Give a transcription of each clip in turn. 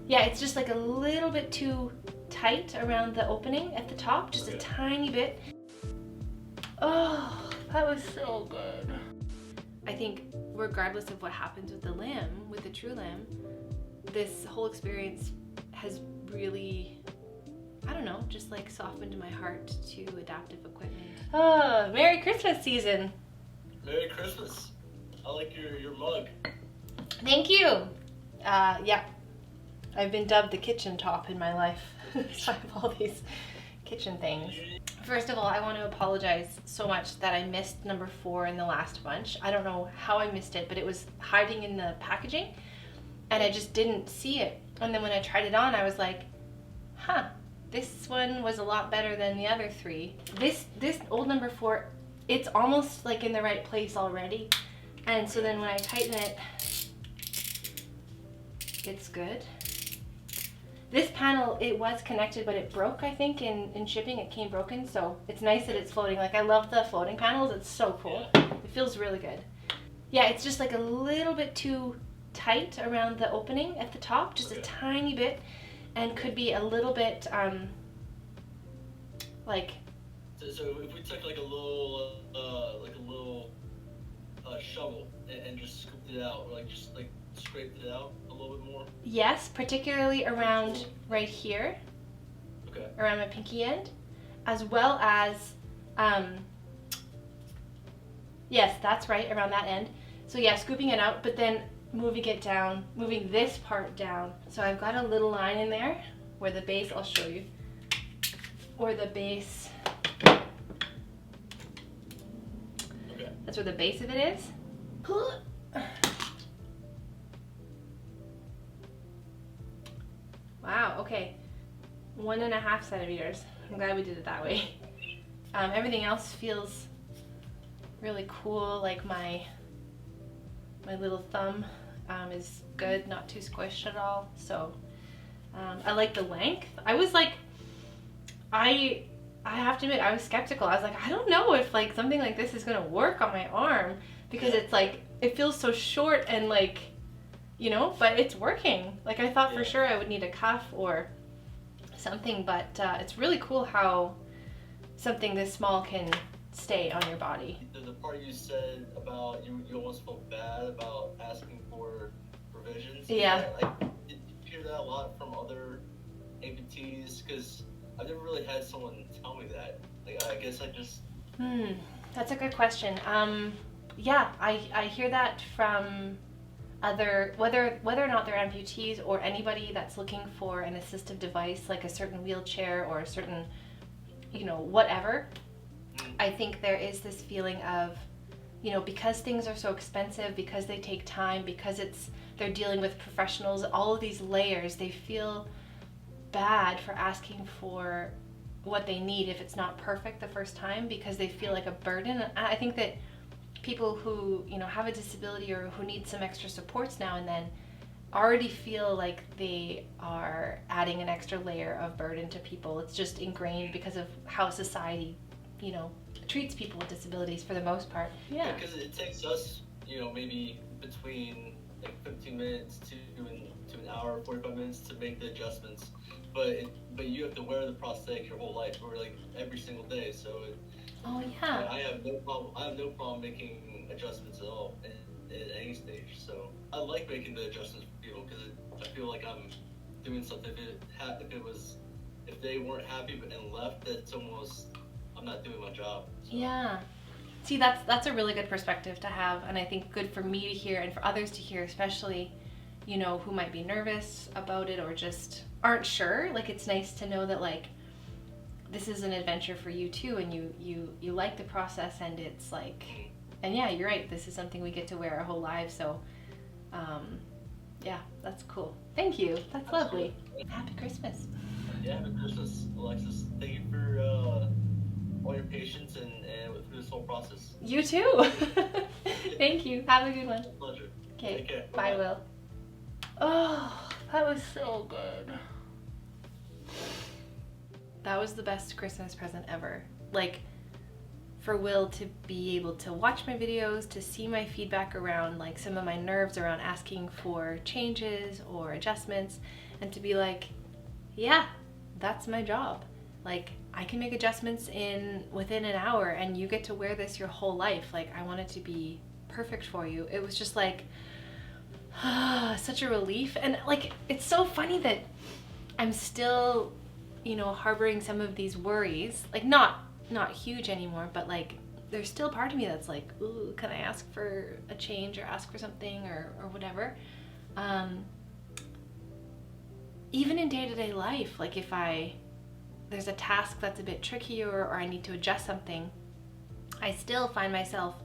Yeah, it's just like a little bit too tight around the opening at the top, just a tiny bit. Oh, that was so good. I think regardless of what happens with the limb, with the true limb, this whole experience has really, I don't know, just like softened my heart to adaptive equipment. Oh, Merry Christmas season. Merry Christmas. I like your mug. Thank you. Yeah, I've been dubbed the kitchen top in my life. So I have all these kitchen things. First of all, I want to apologize so much that I missed number 4 in the last bunch. I don't know how I missed it, but it was hiding in the packaging and I just didn't see it. And then when I tried it on, I was like, huh, this one was a lot better than the other 3. This old number 4, it's almost like in the right place already. And so then when I tighten it, it's good. This panel, it was connected, but it broke, I think, in shipping. It came broken, so it's nice that it's floating. Like, I love the floating panels. It's so cool. It feels really good. Yeah, it's just like a little bit too tight around the opening at the top, just a tiny bit, and could be a little bit, like... So if we took like a little shovel and just scooped it out, or like just like scraped it out a little bit more? Yes, particularly around right here, around my pinky end, as well as, yes, that's right, around that end. So yeah, scooping it out, but then moving it down, moving this part down. So I've got a little line in there where the base, I'll show you, where the base, that's where the base of it is. Wow, okay, 1.5 centimeters. I'm glad we did it that way. Everything else feels really cool, like my little thumb is good, not too squished at all. So I like the length. I was like, I have to admit, I was skeptical. I was like, I don't know if like something like this is gonna work on my arm, because it's like, it feels so short and like, you know, but it's working. Like, I thought for sure I would need a cuff or something, but it's really cool how something this small can stay on your body. The part you said about you almost felt bad about asking for revisions. Yeah. Like, did you hear that a lot from other amputees? Because I've never really had someone tell me that. Like, I guess I just... That's a good question. Yeah, I hear that from other, whether or not they're amputees or anybody that's looking for an assistive device, like a certain wheelchair or a certain, you know, whatever. I think there is this feeling of, you know, because things are so expensive, because they take time, because they're dealing with professionals, all of these layers, they feel bad for asking for what they need if it's not perfect the first time, because they feel like a burden. I think that people who, you know, have a disability or who need some extra supports now and then already feel like they are adding an extra layer of burden to people. It's just ingrained because of how society, you know, treats people with disabilities for the most part. Yeah. Because it takes us, you know, maybe between like 15 minutes to an hour, 45 minutes to make the adjustments. But you have to wear the prosthetic your whole life, or like every single day. So oh yeah. I have no problem making adjustments at all at any stage. So I like making the adjustments for people because I feel like I'm doing something. If they weren't happy and left, that's almost, I'm not doing my job. So. Yeah. See, that's a really good perspective to have, and I think good for me to hear and for others to hear, especially, you know, who might be nervous about it or just aren't sure. Like, it's nice to know that, like, this is an adventure for you too, and you like the process, and it's like, and yeah, you're right, this is something we get to wear our whole lives. So yeah, that's cool. Thank you. That's lovely. Happy Christmas. Yeah, Happy Christmas, Alexis. Thank you for all your patience and through this whole process. You too. Thank you. Have a good one. Pleasure. Okay. Take care. Bye, Will. Oh, that was so good. That was the best Christmas present ever. Like, for Will to be able to watch my videos, to see my feedback around like some of my nerves around asking for changes or adjustments, and to be like, yeah, that's my job. Like, I can make adjustments within an hour and you get to wear this your whole life. Like, I want it to be perfect for you. It was just like, such a relief. And like, it's so funny that I'm still, harboring some of these worries. Like, not huge anymore, but like, there's still part of me that's like, ooh, can I ask for a change or ask for something or whatever. Even in day-to-day life, like if there's a task that's a bit trickier or I need to adjust something, I still find myself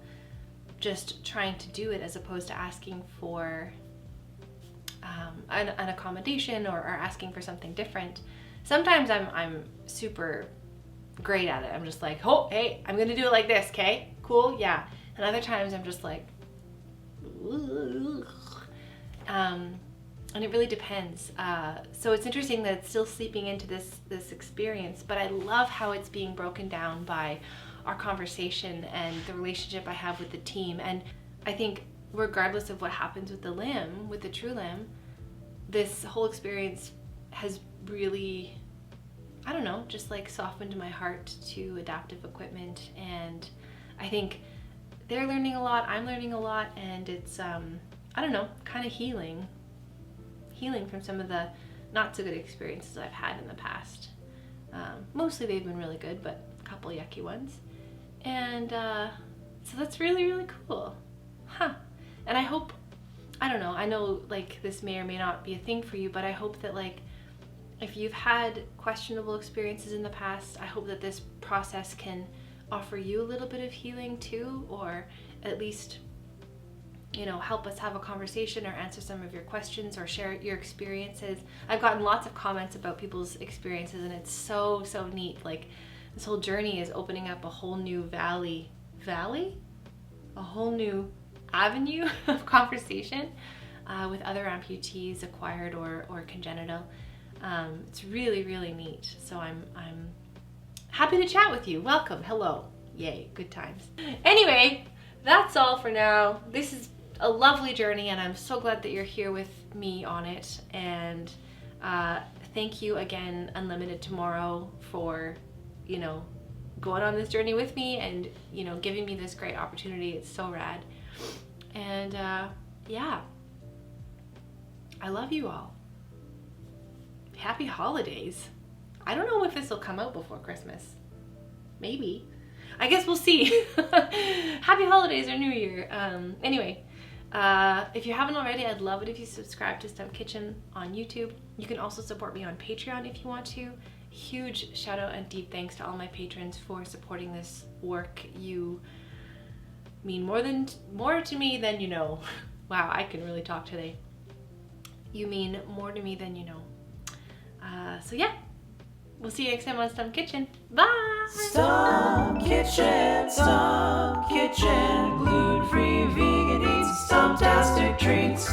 just trying to do it as opposed to asking for an accommodation or asking for something different. Sometimes I'm super great at it. I'm just like, oh, hey, I'm gonna do it like this, okay? Cool, yeah. And other times I'm just like, and it really depends. So it's interesting that it's still sleeping into this experience, but I love how it's being broken down by our conversation and the relationship I have with the team. And I think regardless of what happens with the limb, with the true limb, this whole experience has really, I don't know, just like softened my heart to adaptive equipment. And I think they're learning a lot, I'm learning a lot, and it's, I don't know, kind of healing from some of the not so good experiences I've had in the past. Mostly they've been really good, but a couple yucky ones. And so that's really, really cool. And I hope, I don't know, I know like this may or may not be a thing for you, but I hope that like if you've had questionable experiences in the past, I hope that this process can offer you a little bit of healing too, or at least, help us have a conversation or answer some of your questions or share your experiences. I've gotten lots of comments about people's experiences, and it's so, so neat. Like, this whole journey is opening up a whole new valley? A whole new avenue of conversation with other amputees, acquired or congenital. It's really, really neat. So I'm happy to chat with you. Welcome. Hello. Yay. Good times. Anyway, that's all for now. This is a lovely journey, and I'm so glad that you're here with me on it. And thank you again, Unlimited Tomorrow, for going on this journey with me and giving me this great opportunity. It's so rad. And yeah, I love you all. Happy holidays. I don't know if this will come out before Christmas. Maybe. I guess we'll see. Happy holidays or New Year. Anyway, if you haven't already, I'd love it if you subscribe to Stump Kitchen on YouTube. You can also support me on Patreon if you want to. Huge shout out and deep thanks to all my patrons for supporting this work. You mean more to me than you know. Wow, I can really talk today. You mean more to me than you know. So yeah, we'll see you next time on Stump Kitchen. Bye! Stump Kitchen, gluten-free vegan eats, Stumptastic treats.